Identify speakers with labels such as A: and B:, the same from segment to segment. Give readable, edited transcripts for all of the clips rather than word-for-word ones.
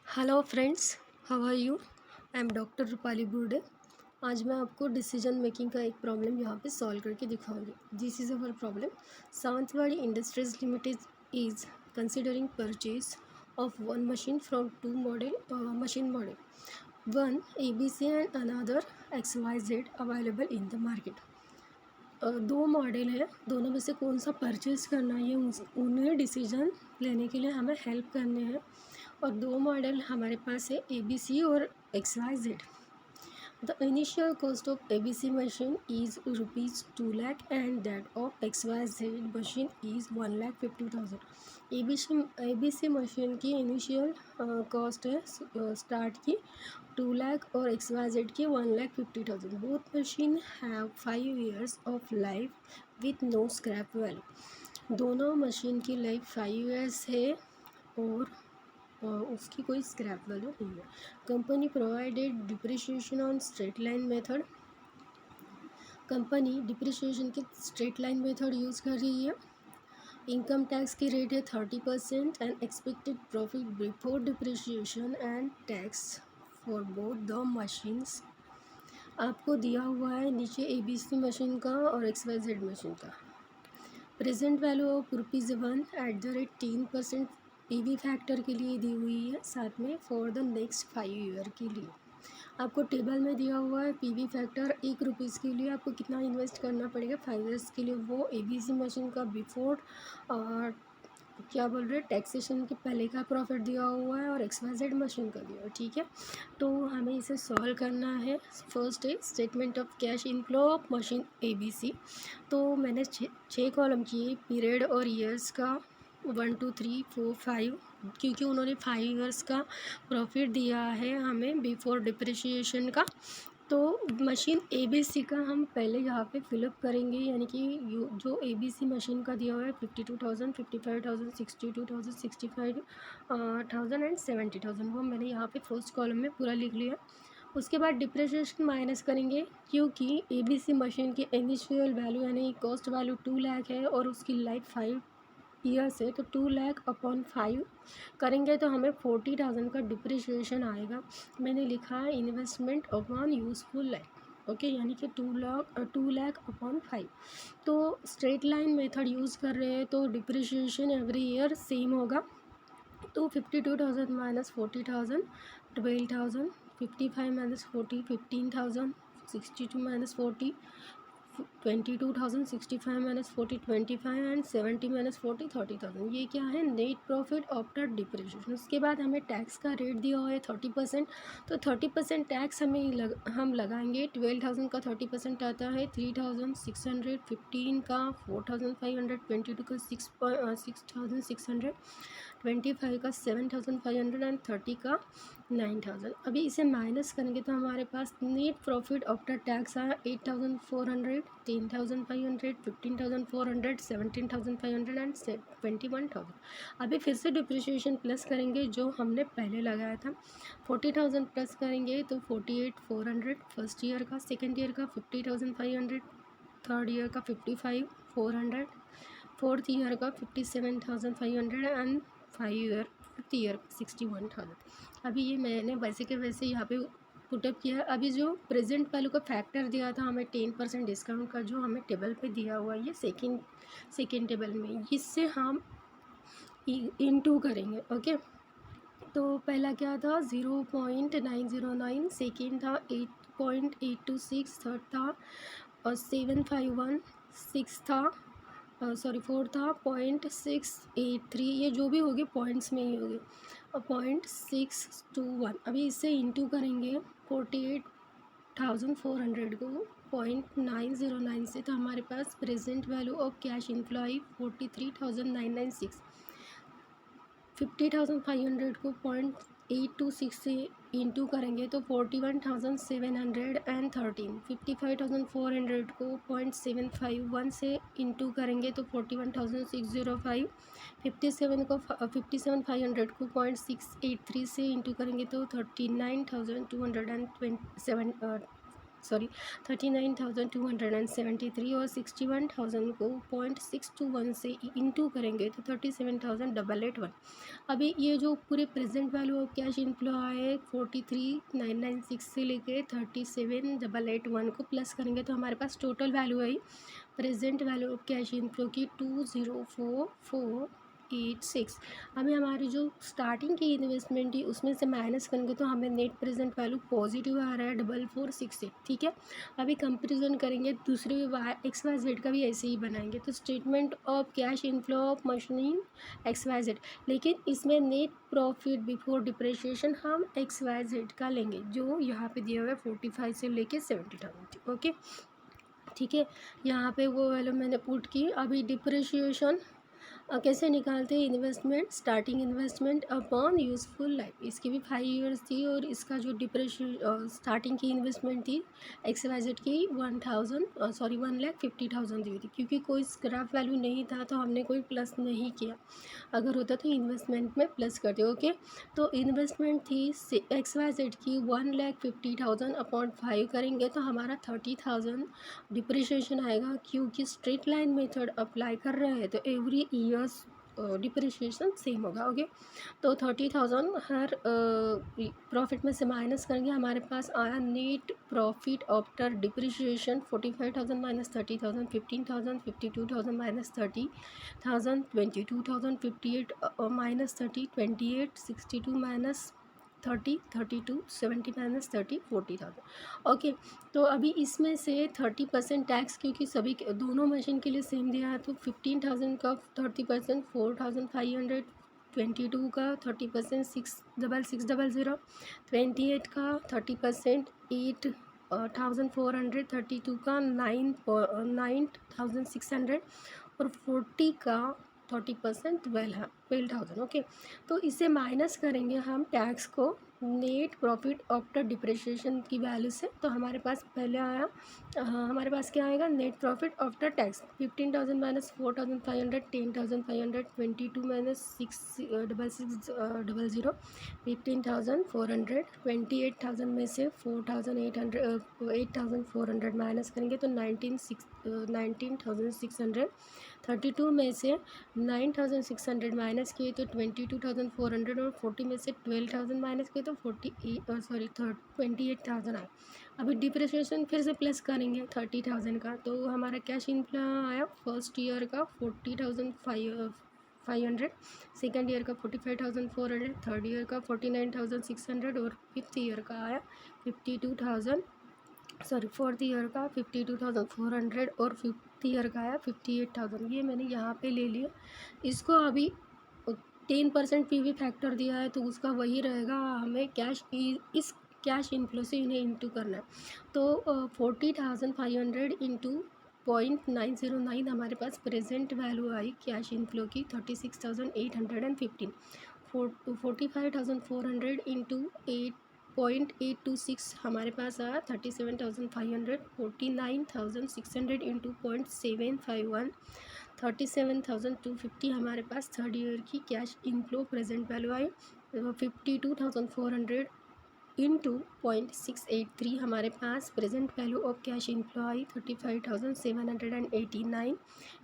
A: Hello friends, how are you? I am doctor Rupali Burde. आज मैं आपको डिसीजन मेकिंग का एक प्रॉब्लम यहाँ पे सॉल्व करके दिखाऊंगी। This is our problem. Sawantwadi industries limited is considering purchase of one machine from two machine model, one ABC and another XYZ available in the market. दो मॉडल है, दोनों में से कौन सा परचेज करना है उन्हें डिसीजन लेने के लिए हमें हेल्प करने हैं। और दो मॉडल हमारे पास है ABC और XYZ। The initial cost of ABC machine is ₹2 lakh and that of XYZ machine is 1,50,000। ABC machine की इनिशियल कॉस्ट है स्टार्ट की 2 लाख और XYZ की 1,50,000। Both machine have 5 years of life with no scrap value. दोनों machine की लाइफ 5 years है और उसकी कोई स्क्रैप वैल्यू नहीं है। Company provided depreciation on straight line method. Company depreciation की स्ट्रेट लाइन मेथड यूज़ कर रही है। इनकम टैक्स की रेट है 30% and expected profit before depreciation and tax for both the machines. आपको दिया हुआ है नीचे ABC मशीन का और XYZ मशीन का। Present value of ₹1 10% PV factor के लिए दी हुई है, साथ में फॉर द नेक्स्ट 5 ईयर के लिए। आपको टेबल में दिया हुआ है PV फैक्टर ₹1 के लिए आपको कितना इन्वेस्ट करना पड़ेगा 5 ईयर्स के लिए, वो ABC मशीन का बिफोर क्या बोल रहे हैं टैक्सेशन के पहले का प्रॉफिट दिया हुआ है और XYZ मशीन का दिया हुआ है। ठीक है, तो हमें इसे सॉल्व करना है। फर्स्ट है statement of cash inflow of machine ABC। तो मैंने छः कॉलम किए पीरियड और ईयर्स का 1 2 3 4 5, क्योंकि उन्होंने 5 ईयर्स का प्रॉफिट दिया है हमें बिफोर डिप्रिशिएशन का। तो मशीन ABC का हम पहले यहाँ पे फिलअप करेंगे, यानी कि जो ABC मशीन का दिया हुआ है 52,000, 55,000, 62,000, 65,000 एंड 70,000, वो मैंने यहाँ पे फर्स्ट कॉलम में पूरा लिख लिया। उसके बाद डिप्रिशिएशन माइनस करेंगे, क्योंकि ABC मशीन की इनिशियल वैल्यू यानी कॉस्ट वैल्यू 2 लाख है और उसकी लाइफ 5 ईयर्स है, तो 2 लाख अपॉन 5 करेंगे तो हमें 40,000 का डिप्रिशिएशन आएगा। मैंने लिखा है investment upon useful life, okay, यानी कि 2 लाख अपॉन 5। तो स्ट्रेट लाइन मेथड यूज़ कर रहे हैं तो डिप्रिशिएशन एवरी ईयर सेम होगा। तो 52,000 minus 40,000 12,000, 55 minus 40 15,000, 62 minus 40 22,000, 65 minus 40 25 and 70 minus 40 30,000। ये क्या है नेट प्रॉफिट आफ्टर डिप्रिशिएशन। उसके बाद हमें टैक्स का रेट दिया हुआ है 30%, तो 30% टैक्स हम लगाएंगे। 12,000 का 30% आता है 3,600, 15 का 4,500, 22 का 6,600, 25 का 7,500 एंड 30 का 9,000। अभी इसे माइनस करेंगे तो हमारे पास नेट प्रॉफिट आफ्टर टैक्स आया 8,400, 10,500, 15,400, 17,500 एंड 21,000। अभी फिर से डिप्रिशिएशन प्लस करेंगे जो हमने पहले लगाया था। 40,000 प्लस करेंगे तो 48,400 फर्स्ट ईयर का, सेकेंड ईयर का 50,500, थर्ड ईयर का 55,400, फोर्थ ईयर का 57,500 एंड 5th ईयर 61,000। अभी ये मैंने वैसे के वैसे यहाँ पे पुटअप किया है। अभी जो प्रेजेंट वैल्यू का फैक्टर दिया था हमें 10% डिस्काउंट का, जो हमें टेबल पे दिया हुआ है ये सेकेंड टेबल में, इससे हम इनटू करेंगे। ओके, तो पहला क्या था 0.909, सेकेंड था 8.826, थर्ड था 751, सिक्स था फोर्थ था 0.683, ये जो भी होगी पॉइंट्स में ही होगी, और 0.621। अभी इससे इंटू करेंगे 48,400 को 0.909 से, तो हमारे पास present value of cash inflow आई 43,996। 50,500 को 0.826 से इंटू करेंगे तो 41,713। 55,400 को 0.751 से इंटू करेंगे तो 41,605। 57,500 को 0.683 से इंटू करेंगे तो 39,227 सॉरी 39,273 और 61,000 को 0.621 से इंटू करेंगे तो 37,881। अभी ये जो पूरे present value of cash inflow आए 43,996 से लेके 37,881 को प्लस करेंगे तो हमारे पास टोटल वैल्यू आई present value of cash inflow की 204,486। हमें हमारी जो स्टार्टिंग की इन्वेस्टमेंट थी उसमें से माइनस करेंगे तो हमें नेट प्रेजेंट वैल्यू पॉजिटिव आ रहा है 4468। ठीक है, अभी कंपेरिजन करेंगे दूसरे XYZ का भी ऐसे ही बनाएंगे तो statement of cash inflow of machine XYZ, लेकिन इसमें नेट प्रॉफिट बिफोर डिप्रिसिएशन हम XYZ का लेंगे जो यहाँ पे दिया हुआ है 45 से लेके 70,000। ओके ठीक है, यहाँ पे वो वैल्यू मैंने पुट की। अभी डिप्रिशिएशन कैसे निकालते हैं, investment starting investment upon useful life, इसकी भी 5 इयर्स थी और इसका जो स्टार्टिंग की इन्वेस्टमेंट थी XYZ की 1,50,000 दी हुई थी, क्योंकि कोई स्क्रैप वैल्यू नहीं था तो हमने कोई प्लस नहीं किया, अगर होता तो इन्वेस्टमेंट में प्लस करते। ओके, तो इन्वेस्टमेंट थी XYZ की 1,50,000 अपॉन 5 करेंगे तो हमारा 30,000 डिप्रिशिएशन आएगा, क्योंकि स्ट्रेट लाइन मेथड अप्लाई कर रहे हैं तो एवरी ईयर्स डिप्रिशिएशन सेम होगा। ओके, तो 30,000 हर प्रॉफिट में से माइनस करेंगे, हमारे पास आया net profit after depreciation 45,000 minus 30,000 15,000 52,000 minus 30,000 22,000 58 minus 30 28 62 minus 30 32 70 minus 30 40,000। Okay, तो अभी इसमें से 30% टैक्स, क्योंकि सभी दोनों मशीन के लिए सेम दिया है तो 15,000 का 30% 4,500, 22 का 30% 6,600, 28 का 30% 8,400, 32 का 9,600 और 40 का 30% 12,000। ओके, तो इसे माइनस करेंगे हम टैक्स को नेट प्रॉफिट आफ्टर डिप्रिशिएशन की वैल्यू से, तो हमारे पास पहले आया हमारे पास क्या आएगा, net profit after tax 15,000 minus 4,500 10,500 22 minus 6,600 15,400 28,000 में से 8,400 माइनस करेंगे तो 19,600 32 में से 9,600 माइनस किए तो 22,400 और 40 में से 12,000 माइनस किए तो 28,000 आया। अभी डिप्रिसिएशन फिर से प्लस करेंगे 30,000 का, तो हमारा कैश इनफ्लो आया फर्स्ट ईयर का 40,500, सेकेंड ईयर का 45,400, थर्ड ईयर का 49,600 और फिफ्थ ईयर का आया 52,000, फोर्थ ईयर का 52,400 और फिफ्थ ईयर का आया 58,000। ये मैंने यहाँ पे ले लिया। इसको अभी 10% PV फैक्टर दिया है तो उसका वही रहेगा, हमें इस कैश इनफ्लो से इन्हें इंटू करना है। तो 40,500 इंटू 0.909 हमारे पास प्रेजेंट वैल्यू आई कैश इनफ्लो की 36,815। 45,400 इंटू 8.826 हमारे पास आया 37,500। 49,600 इंटू 0.751 37,250 हमारे पास थर्ड ईयर की कैश इनफ्लो प्रेजेंट वैल्यू आई। 52,400 इंटू 0.683 हमारे पास present value of cash inflow आई 35,789।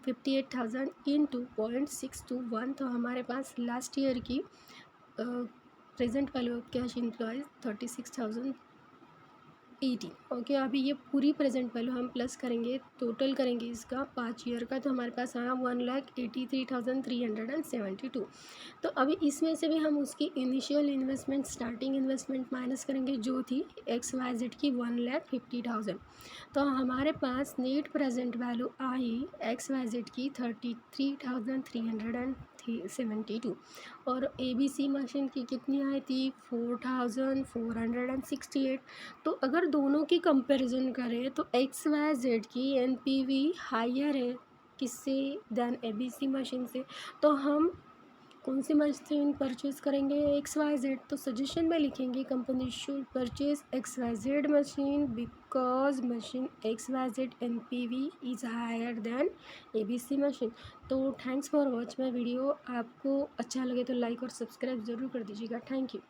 A: 58,000 इंटू 0.621 तो हमारे पास लास्ट ईयर की present value of cash inflow आई 36,080। ओके, अभी ये पूरी प्रेजेंट वैल्यू हम प्लस करेंगे, टोटल करेंगे इसका 5 ईयर का तो हमारे पास आया 1,83,372। तो अभी इसमें से भी हम उसकी initial investment starting investment minus करेंगे जो थी XYZ की 1,50,000। तो हमारे पास नेट प्रेजेंट वैल्यू आई XYZ की 33,372 और ABC मशीन की कितनी आई थी 4,468। तो अगर दोनों की कंपैरिजन करें तो XYZ की NPV हायर है किससे देन ABC मशीन से, तो हम कौन सी मशीन परचेज करेंगे XYZ, तो सजेशन में लिखेंगे company should purchase XYZ machine because machine XYZ NPV is higher than ABC machine. तो thanks for watch my video, आपको अच्छा लगे तो लाइक और सब्सक्राइब ज़रूर कर दीजिएगा। Thank you.